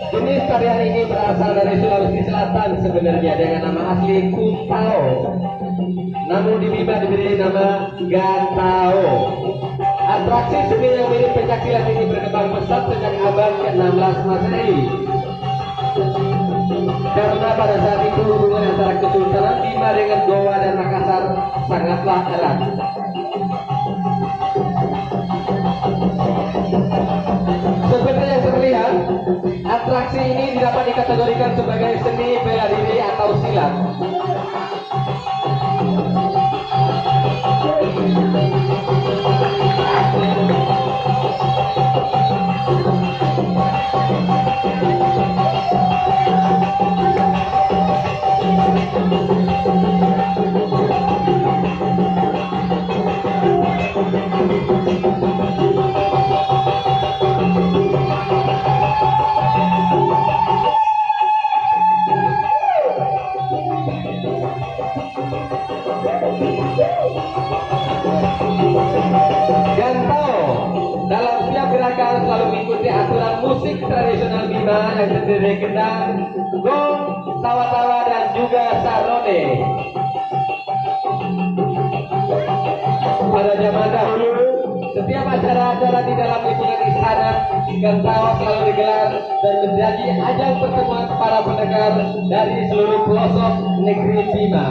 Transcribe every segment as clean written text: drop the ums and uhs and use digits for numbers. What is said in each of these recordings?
Jenis tarian ini berasal dari Sulawesi Selatan sebenarnya dengan nama asli Kuntao. Namun di Bima diberi nama Gantao. Atraksi seni yang mirip pencaksilat ini berkembang pesat sejak abad ke-16 Masehi. Karena pada saat itu hubungan antara Kesultanan Bima dengan Goa dan Makassar sangatlah erat. Seperti yang terlihat, atraksi ini dapat dikategorikan sebagai seni bela diri atau silat. Gantao dalam setiap gerakan selalu mengikuti aturan musik tradisional Bima yang terdiri dari gendang, gong, tawa-tawa dan juga sarone. Pada zaman dahulu, setiap acara-acara di dalam lingkungan istana, Gantao selalu digelar dan menjadi ajang pertemuan para pendengar dari seluruh pelosok negeri Bima.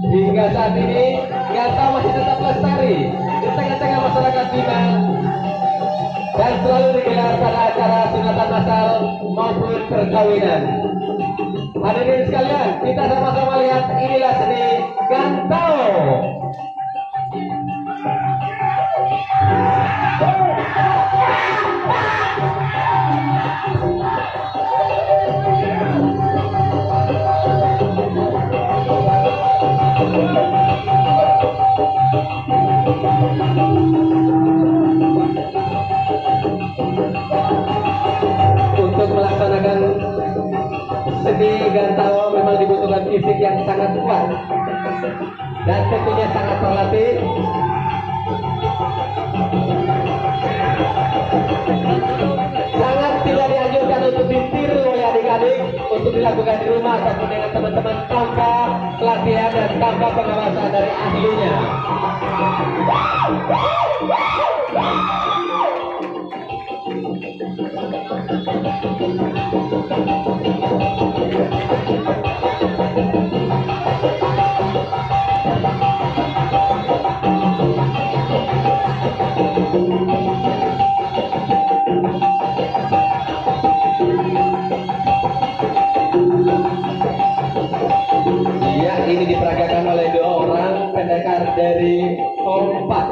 Hingga saat ini, Gantao masih tetap lestari di tengah-tengah masyarakat Bima dan selalu digelar pada acara sunatan masal maupun perkawinan. Hadirin sekalian, kita sama-sama lihat inilah seni Gantao. Untuk melaksanakan seni Gantao memang dibutuhkan fisik yang sangat kuat dan tentunya sangat terlatih. Sangat tidak dianjurkan untuk ditiru oleh adik-adik, untuk dilakukan di rumah ataupun dengan teman-teman tanpa pelatihan dan tanpa pengawasan dari ahlinya. Ya, ini diperagakan oleh 2 orang pendekar dari Kompak.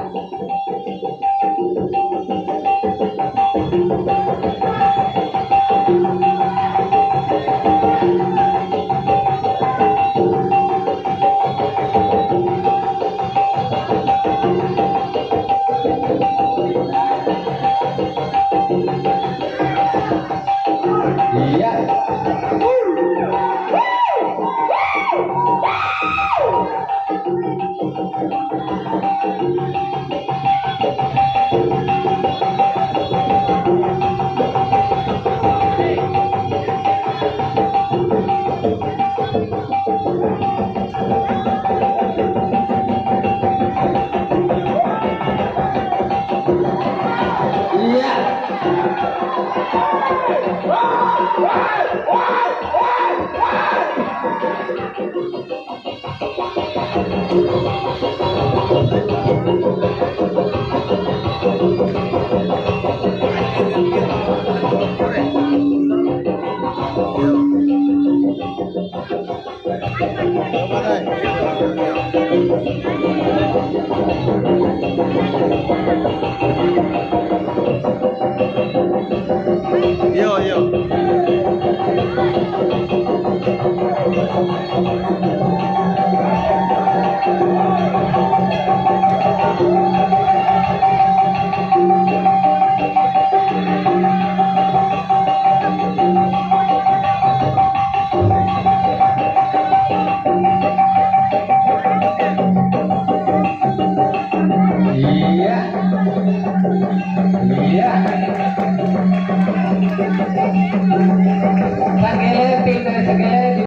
Yo, yo. Iya. Iya. Sagele, tim dari Sagele.